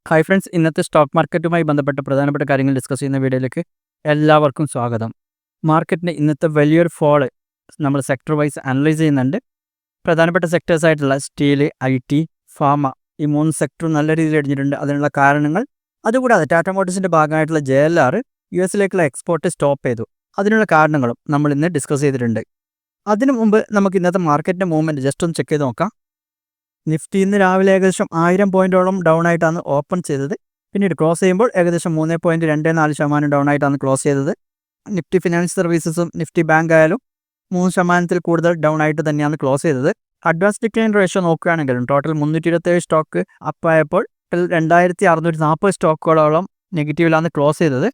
Hi friends, ഇന്നത്തെ stock മാർക്കറ്റുമായി ബന്ധപ്പെട്ട പ്രധാനപ്പെട്ട കാര്യങ്ങൾ ഡിസ്കസ് ചെയ്യുന്ന വീഡിയോയിലേക്ക് എല്ലാവർക്കും സ്വാഗതം. മാർക്കറ്റിൻ്റെ ഇന്നത്തെ വലിയൊരു ഫോള് നമ്മൾ സെക്ടർ വൈസ് അനലൈസ് ചെയ്യുന്നുണ്ട്. പ്രധാനപ്പെട്ട സെക്ടേഴ്സ് ആയിട്ടുള്ള സ്റ്റീല്, IT, ഫാർമ, ഈ 3 സെക്ടറും നല്ല രീതിയിൽ ഇടിഞ്ഞിട്ടുണ്ട്. അതിനുള്ള കാരണങ്ങൾ, അതുകൂടാതെ ടാറ്റ മോട്ടോഴ്സിൻ്റെ ഭാഗമായിട്ടുള്ള JLR US-ലേക്കുള്ള എക്സ്പോർട്ട് സ്റ്റോപ്പ് ചെയ്തു. അതിനുള്ള കാരണങ്ങളും നമ്മൾ ഇന്ന് ഡിസ്കസ് ചെയ്തിട്ടുണ്ട്. അതിനു മുമ്പ് നമുക്ക് ഇന്നത്തെ മാർക്കറ്റിൻ്റെ മൂവ്മെൻറ്റ് ജസ്റ്റ് ഒന്ന് ചെക്ക് ചെയ്ത് നോക്കാം. നിഫ്റ്റി ഇന്ന് രാവിലെ ഏകദേശം 1000 പോയിൻറ്റോളം ഡൗൺ ആയിട്ടാണ് ഓപ്പൺ ചെയ്തത്. പിന്നീട് ക്ലോസ് ചെയ്യുമ്പോൾ ഏകദേശം 3.24% ഡൗൺ ആയിട്ടാണ് ക്ലോസ് ചെയ്തത്. നിഫ്റ്റി ഫിനാൻസ് സർവീസസും നിഫ്റ്റി ബാങ്ക് ആയാലും 3% കൂടുതൽ ഡൗൺ ആയിട്ട് തന്നെയാണ് ക്ലോസ് ചെയ്തത്. അഡ്വാൻസ് ഡിക്ലൈൻ റേഷ്യോ നോക്കുകയാണെങ്കിലും ടോട്ടൽ 327 സ്റ്റോക്ക് അപ്പായപ്പോൾ 2640 സ്റ്റോക്കുകളോളം നെഗറ്റീവിലാണ് ക്ലോസ് ചെയ്തത്.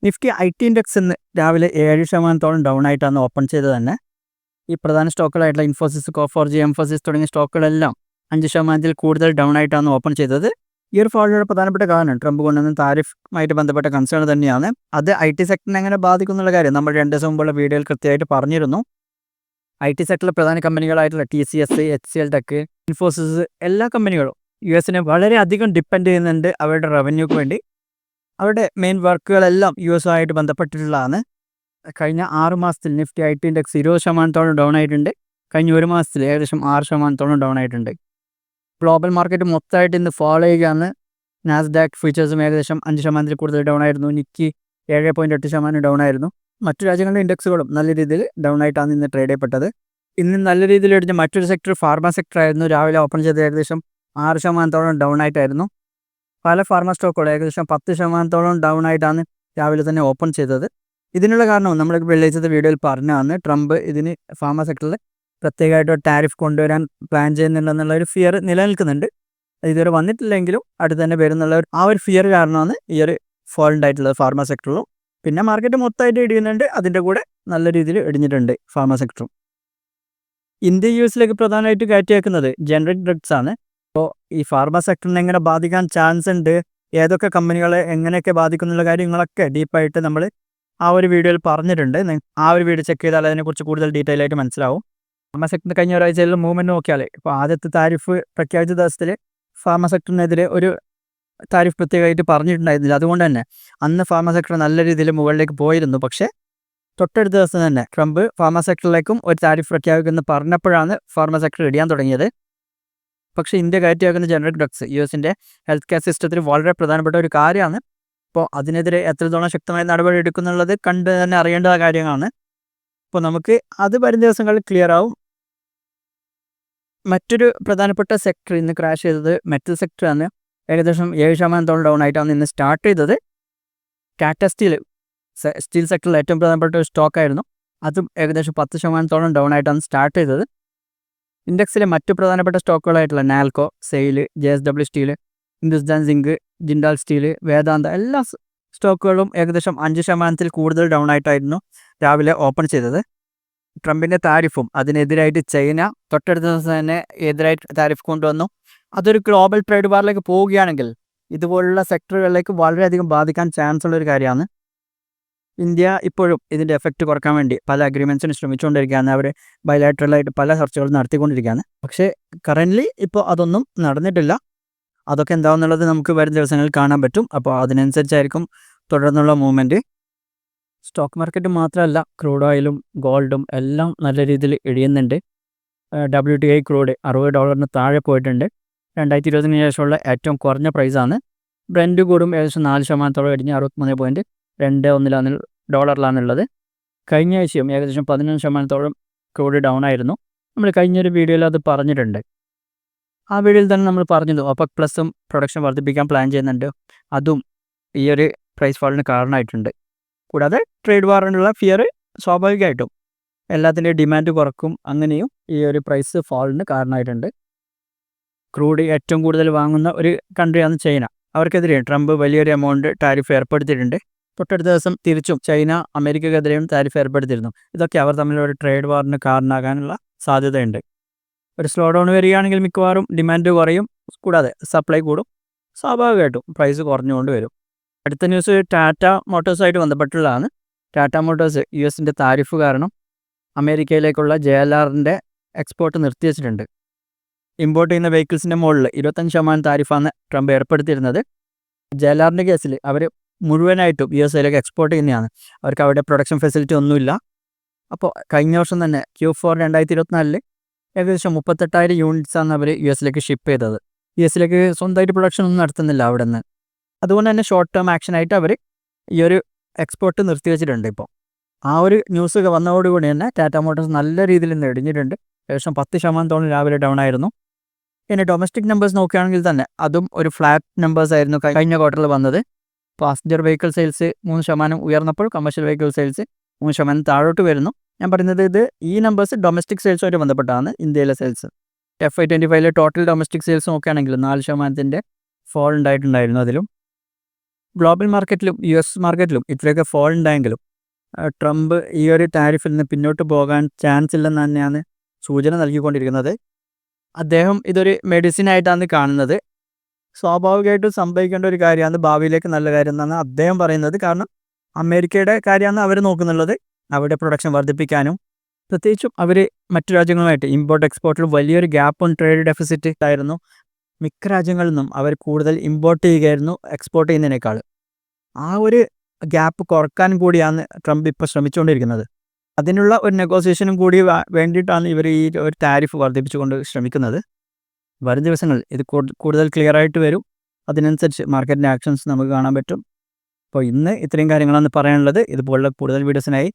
നിഫ്റ്റി IT ഇൻഡെക്സ് ഇന്ന് രാവിലെ 7% ഡൗൺ ആയിട്ടാണ് ഓപ്പൺ ചെയ്തത് തന്നെ. ഈ പ്രധാന സ്റ്റോക്കുകളായിട്ടുള്ള ഇൻഫോസിസ്, കോഫോർജി, എംഫോസിസ് തുടങ്ങിയ സ്റ്റോക്കുകളെല്ലാം 5% കൂടുതൽ ഡൗൺ ആയിട്ടാണ് ഓപ്പൺ ചെയ്തത്. ഈ ഒരു ഫോളിയുടെ പ്രധാനപ്പെട്ട കാരണം ട്രംപ് കൊണ്ടുവന്ന താരിഫുമായിട്ട് ബന്ധപ്പെട്ട കൺസേൺ തന്നെയാണ്. അത് IT സെക്ടറിനെ എങ്ങനെ ബാധിക്കുന്നുള്ള കാര്യം നമ്മൾ 2 ദിവസം മുമ്പുള്ള വീഡിയോയിൽ കൃത്യമായിട്ട് പറഞ്ഞിരുന്നു. IT സെക്ടറിലെ പ്രധാന കമ്പനികളായിട്ടുള്ള TCS, HCL ടെക്, ഇൻഫോസിസ് എല്ലാ കമ്പനികളും US-നെ വളരെയധികം ഡിപ്പെൻഡ് ചെയ്യുന്നുണ്ട് അവരുടെ റവന്യൂക്ക് വേണ്ടി. അവരുടെ മെയിൻ വർക്കുകളെല്ലാം US-ആയിട്ട് ബന്ധപ്പെട്ടിട്ടുള്ളതാണ്. കഴിഞ്ഞ 6 മാസത്തിൽ നിഫ്റ്റി IT ഇൻഡെക്സ് 20% ഡൗൺ ആയിട്ടുണ്ട്. കഴിഞ്ഞ ഒരു മാസത്തിൽ ഏകദേശം 6% ഡൗൺ ആയിട്ടുണ്ട്. ഗ്ലോബൽ മാർക്കറ്റ് മൊത്തമായിട്ട് ഇന്ന് ഫോളോ ചെയ്യുകയാണ്. നാസ്ഡാക്ക് ഫ്യൂച്ചേഴ്സും ഏകദേശം 5% കൂടുതൽ ഡൗൺ ആയിരുന്നു. നിക്കി 7.8% ഡൗൺ ആയിരുന്നു. മറ്റു രാജ്യങ്ങളുടെ ഇൻഡെക്സുകളും നല്ല രീതിയിൽ ഡൗൺ ആയിട്ടാണ് ഇന്ന് ട്രേഡ് ചെയ്യപ്പെട്ടത്. ഇന്ന് നല്ല രീതിയിൽ ഇടിഞ്ഞ മറ്റൊരു സെക്ടർ ഫാർമ സെക്ടർ ആയിരുന്നു. രാവിലെ ഓപ്പൺ ചെയ്ത് ഏകദേശം 6% ഡൗൺ ആയിട്ടായിരുന്നു. പല ഫാർമ സ്റ്റോക്കുകളും ഏകദേശം 10% ഡൗൺ ആയിട്ടാണ് രാവിലെ തന്നെ ഓപ്പൺ ചെയ്തത്. ഇതിനുള്ള കാരണം നമ്മൾ വെള്ളിയാഴ്ചത്തെ വീഡിയോയിൽ പറഞ്ഞതാണ്. ട്രംപ് ഇതിന് ഫാർമ സെക്ടറിൽ പ്രത്യേകമായിട്ട് ടാരിഫ് കൊണ്ടുവരാൻ പ്ലാൻ ചെയ്യുന്നുണ്ടെന്നുള്ള ഒരു ഫിയർ നിലനിൽക്കുന്നുണ്ട്. ഇതുവരെ വന്നിട്ടില്ലെങ്കിലും അടുത്ത് തന്നെ വരുന്നുള്ള ആ ഒരു ഫിയർ കാരണമാണ് ഈ ഒരു ഫോൾ ഉണ്ടായിട്ടുള്ളത് ഫാർമ സെക്ടറിലും. പിന്നെ മാർക്കറ്റ് മൊത്തമായിട്ട് ഇടിയുന്നുണ്ട്, അതിൻ്റെ കൂടെ നല്ല രീതിയിൽ ഇടിഞ്ഞിട്ടുണ്ട് ഫാർമ സെക്ടറും. ഇന്ത്യ US-ലേക്ക് പ്രധാനമായിട്ട് കയറ്റിയേക്കുന്നത് ജനറിക് ഡ്രഗ്സ് ആണ്. അപ്പോൾ ഈ ഫാർമ സെക്ടറിനെ എങ്ങനെ ബാധിക്കാൻ ചാൻസ് ഉണ്ട്, ഏതൊക്കെ കമ്പനികളെ എങ്ങനെയൊക്കെ ബാധിക്കുന്നുള്ള കാര്യങ്ങളൊക്കെ ഡീപ്പായിട്ട് നമ്മൾ ആ ഒരു വീഡിയോയിൽ പറഞ്ഞിട്ടുണ്ട്. ആ ഒരു വീഡിയോ ചെക്ക് ചെയ്താൽ അതിനെക്കുറിച്ച് കൂടുതൽ ഡീറ്റെയിൽ ആയിട്ട് മനസ്സിലാവും. ഫാർമ സെക്ടറിന് കഴിഞ്ഞ ഒരാഴ്ചയിൽ മൂവ്മെൻറ്റ് നോക്കിയാൽ ഇപ്പോൾ ആദ്യത്തെ താരിഫ് പ്രഖ്യാപിച്ച ദിവസത്തിൽ ഫാർമ സെക്ടറിനെതിരെ ഒരു താരിഫ് പ്രത്യേകമായിട്ട് പറഞ്ഞിട്ടുണ്ടായിരുന്നില്ല. അതുകൊണ്ട് തന്നെ അന്ന് ഫാർമ സെക്ടർ നല്ല രീതിയിൽ മുകളിലേക്ക് പോയിരുന്നു. പക്ഷേ തൊട്ടടുത്ത ദിവസം തന്നെ ട്രംപ് ഫാർമ സെക്ടറിലേക്കും ഒരു താരിഫ് പ്രഖ്യാപിക്കുമെന്ന് പറഞ്ഞപ്പോഴാണ് ഫാർമ സെക്ടർ ഇടിയാൻ തുടങ്ങിയത്. പക്ഷേ ഇന്ത്യ കയറ്റിയാക്കുന്ന ജനറിക് ഡ്രഗ്സ് US-ൻ്റെ ഹെൽത്ത് കെയർ സിസ്റ്റത്തിൽ വളരെ പ്രധാനപ്പെട്ട ഒരു കാര്യമാണ്. അപ്പോൾ അതിനെതിരെ എത്രത്തോളം ശക്തമായ നടപടി എടുക്കുന്നുള്ളത് കണ്ട് തന്നെ അറിയേണ്ട കാര്യങ്ങളാണ്. അപ്പോൾ നമുക്ക് അത് വരും ദിവസങ്ങളിൽ ക്ലിയർ ആവും. മറ്റൊരു പ്രധാനപ്പെട്ട സെക്ടർ ഇന്ന് ക്രാഷ് ചെയ്തത് മെറ്റൽ സെക്ടറാണ്. ഏകദേശം 7% ഡൗൺ ആയിട്ടാണ് ഇന്ന് സ്റ്റാർട്ട് ചെയ്തത്. ടാറ്റ സ്റ്റീൽ സെക്ടറിൽ ഏറ്റവും പ്രധാനപ്പെട്ട ഒരു സ്റ്റോക്കായിരുന്നു. അതും ഏകദേശം 10% ഡൗൺ ആയിട്ടാണ് സ്റ്റാർട്ട് ചെയ്തത്. ഇൻഡെക്സിലെ മറ്റു പ്രധാനപ്പെട്ട സ്റ്റോക്കുകളായിട്ടുള്ള Nalco, SAIL, JSW steel, Hindustan zinc, Jindal steel, Vedanta എല്ലാ സ്റ്റോക്കുകളും ഏകദേശം 5% കൂടുതൽ ഡൗൺ ആയിട്ടായിരുന്നു രാവിലെ ഓപ്പൺ ചെയ്തത്. ട്രംപിൻ്റെ താരിഫും അതിനെതിരായിട്ട് ചൈന തൊട്ടടുത്ത ദിവസം തന്നെ എതിരായിട്ട് താരിഫ് കൊണ്ടുവന്നു. അതൊരു ഗ്ലോബൽ ട്രേഡ് വാറിലേക്ക് പോവുകയാണെങ്കിൽ ഇതുപോലുള്ള സെക്ടറുകളിലേക്ക് വളരെയധികം ബാധിക്കാൻ ചാൻസ് ഉള്ളൊരു കാര്യമാണ്. ഇന്ത്യ ഇപ്പോഴും ഇതിൻ്റെ എഫക്റ്റ് കുറക്കാൻ വേണ്ടി പല അഗ്രിമെൻറ്റ്സിന് ശ്രമിച്ചുകൊണ്ടിരിക്കുകയാണ്. അവർ ബൈലാറ്ററലായിട്ട് പല ചർച്ചകളും നടത്തിക്കൊണ്ടിരിക്കുകയാണ്. പക്ഷേ കറൻ്റ്ലി ഇപ്പോൾ അതൊന്നും നടന്നിട്ടില്ല. അതൊക്കെ എന്താണെന്നുള്ളത് നമുക്ക് വരും ദിവസങ്ങളിൽ കാണാൻ പറ്റും. അപ്പോൾ അതിനനുസരിച്ചായിരിക്കും തുടർന്നുള്ള മൂവ്മെൻറ്റ്. സ്റ്റോക്ക് മാർക്കറ്റ് മാത്രമല്ല, ക്രൂഡ് ഓയിലും ഗോൾഡും എല്ലാം നല്ല രീതിയിൽ ഇടിയുന്നുണ്ട്. WTI ക്രൂഡ് $60 താഴെ പോയിട്ടുണ്ട്. 2020 ശേഷമുള്ള ഏറ്റവും കുറഞ്ഞ പ്രൈസാണ്. ബ്രെൻഡ് കൂടും ഏകദേശം 4% ഇടിഞ്ഞ് $63.21 കഴിഞ്ഞ ആഴ്ചയും ഏകദേശം 11% ക്രൂഡ് ഡൗൺ ആയിരുന്നു. നമ്മൾ കഴിഞ്ഞൊരു വീഡിയോയിൽ അത് പറഞ്ഞിട്ടുണ്ട്. ആ വീഡിയോയിൽ തന്നെ നമ്മൾ പറഞ്ഞത് OPEC പ്ലസും പ്രൊഡക്ഷൻ വർദ്ധിപ്പിക്കാൻ പ്ലാൻ ചെയ്യുന്നുണ്ട്. അതും ഈ ഒരു പ്രൈസ് ഫാളിന് കാരണമായിട്ടുണ്ട്. കൂടാതെ ട്രേഡ് വാറിനുള്ള ഫിയർ സ്വാഭാവികമായിട്ടും എല്ലാത്തിൻ്റെയും ഡിമാൻഡ് കുറക്കും. അങ്ങനെയും ഈ ഒരു പ്രൈസ് ഫാളിന് കാരണമായിട്ടുണ്ട്. ക്രൂഡ് ഏറ്റവും കൂടുതൽ വാങ്ങുന്ന ഒരു കൺട്രിയാണ് ചൈന. അവർക്കെതിരെ ട്രംപ് വലിയൊരു എമൗണ്ട് ടാരിഫ് ഏർപ്പെടുത്തിയിട്ടുണ്ട്. തൊട്ടടുത്ത ദിവസം തിരിച്ചും ചൈന അമേരിക്കക്കെതിരെയും ടാരിഫ് ഏർപ്പെടുത്തിയിരുന്നു. ഇതൊക്കെ അവർ തമ്മിലൊരു ട്രേഡ് വാറിന് കാരണമാകാനുള്ള സാധ്യതയുണ്ട്. ഒരു സ്ലോ ഡൗൺ വരികയാണെങ്കിൽ മിക്കവാറും ഡിമാൻഡ് കുറയും, കൂടാതെ സപ്ലൈ കൂടും. സ്വാഭാവികമായിട്ടും പ്രൈസ് കുറഞ്ഞുകൊണ്ട് വരും. അടുത്ത ന്യൂസ് ടാറ്റ മോട്ടോഴ്സായിട്ട് ബന്ധപ്പെട്ടുള്ളതാണ്. ടാറ്റ മോട്ടോഴ്സ് US-ൻ്റെ താരിഫ് കാരണം അമേരിക്കയിലേക്കുള്ള JLR-ൻ്റെ എക്സ്പോർട്ട് നിർത്തിവെച്ചിട്ടുണ്ട്. ഇമ്പോർട്ട് ചെയ്യുന്ന വെഹിക്കിൾസിൻ്റെ മുകളിൽ 25% താരിഫാണ് ട്രംപ് ഏർപ്പെടുത്തിയിരുന്നത്. ജെലാറിൻ്റെ കേസിൽ അവർ മുഴുവനായിട്ടും USA എക്സ്പോർട്ട് ചെയ്യുന്നതാണ്. അവർക്ക് അവിടെ പ്രൊഡക്ഷൻ ഫെസിലിറ്റി ഒന്നുമില്ല. അപ്പോൾ കഴിഞ്ഞ വർഷം തന്നെ Q4 2024 ഏകദേശം 38,000 യൂണിറ്റ്സാണ് അവർ US ഷിപ്പ് ചെയ്തത്. US സ്വന്തമായിട്ട് പ്രൊഡക്ഷൻ ഒന്നും നടത്തുന്നില്ല അവിടെ നിന്ന്. അതുകൊണ്ട് തന്നെ ഷോർട്ട് ടേം ആക്ഷനായിട്ട് അവർ ഈ ഒരു എക്സ്പോർട്ട് നിർത്തിവെച്ചിട്ടുണ്ട്. ഇപ്പോൾ ആ ഒരു ന്യൂസ് വന്നതോടുകൂടി തന്നെ ടാറ്റ മോട്ടോഴ്സ് നല്ല രീതിയിൽ ഇടിഞ്ഞിട്ടുണ്ട്. ഏകദേശം 10% രാവിലെ ഡൗൺ ആയിരുന്നു. ഇനി ഡൊമസ്റ്റിക് നമ്പേഴ്സ് നോക്കുകയാണെങ്കിൽ തന്നെ അതും ഒരു ഫ്ലാറ്റ് നമ്പേഴ്സ് ആയിരുന്നു കഴിഞ്ഞ ക്വാർട്ടറിൽ വന്നത്. പാസഞ്ചർ വെഹിക്കിൾ സെയിൽസ് 3% ഉയർന്നപ്പോൾ കമേഴ്ഷ്യൽ വെഹിക്കിൾ സെയിൽസ് 3% താഴോട്ട് വരുന്നു. ഞാൻ പറയുന്നത് ഈ നമ്പേഴ്സ് ഡൊമസ്റ്റിക് സെയിൽസുമായിട്ട് ബന്ധപ്പെട്ടാണ്. ഇന്ത്യയിലെ sales FY 2025 total domestic sales നോക്കുകയാണെങ്കിൽ 4% ഫോൾ ഉണ്ടായിട്ടുണ്ടായിരുന്നു. അതിലും ഗ്ലോബൽ മാർക്കറ്റിലും US മാർക്കറ്റിലും ഇത്രയൊക്കെ ഫോൾ ഉണ്ടായെങ്കിലും ട്രംപ് ഈ ഒരു ടാരിഫിൽ നിന്ന് പിന്നോട്ട് പോകാൻ ചാൻസ് ഇല്ലെന്ന് തന്നെയാണ് സൂചന നൽകിക്കൊണ്ടിരിക്കുന്നത്. അദ്ദേഹം ഇതൊരു മെഡിസിൻ ആയിട്ടാണ് കാണുന്നത്. സ്വാഭാവികമായിട്ടും സംഭവിക്കേണ്ട ഒരു കാര്യമാണ്, ഭാവിയിലേക്ക് നല്ല കാര്യം എന്നാണ് അദ്ദേഹം പറയുന്നത്. കാരണം അമേരിക്കയുടെ കാര്യമാണ് അവർ നോക്കുന്നുള്ളത്, അവരുടെ പ്രൊഡക്ഷൻ വർദ്ധിപ്പിക്കാനും. പ്രത്യേകിച്ചും അവർ മറ്റു രാജ്യങ്ങളുമായിട്ട് ഇമ്പോർട്ട് എക്സ്പോർട്ടിൽ വലിയൊരു ഗ്യാപ്പും ട്രേഡ് ഡെഫിസിറ്റ് ആയിരുന്നു. മിക്ക രാജ്യങ്ങളിൽ നിന്നും അവർ കൂടുതൽ ഇമ്പോർട്ട് ചെയ്യുകയായിരുന്നു എക്സ്പോർട്ട് ചെയ്യുന്നതിനേക്കാൾ. ആ ഒരു ഗ്യാപ്പ് കുറക്കാൻ കൂടിയാണ് ട്രംപ് ഇപ്പോൾ ശ്രമിച്ചുകൊണ്ടിരിക്കുന്നത്. അതിനുള്ള ഒരു നെഗോസിയേഷനും കൂടി വേണ്ടിയിട്ടാണ് ഇവർ ഈ ഒരു ടാരിഫ് വർദ്ധിപ്പിച്ചുകൊണ്ട് ശ്രമിക്കുന്നത്. വരും ദിവസങ്ങളിൽ ഇത് കൂടുതൽ ക്ലിയർ ആയിട്ട് വരും. അതിനനുസരിച്ച് മാർക്കറ്റിൻ്റെ ആക്ഷൻസ് നമുക്ക് കാണാൻ പറ്റും. അപ്പോൾ ഇന്ന് ഇത്രയും കാര്യങ്ങളാണ് പറയാനുള്ളത്. ഇതുപോലുള്ള കൂടുതൽ വീഡിയോസിനായി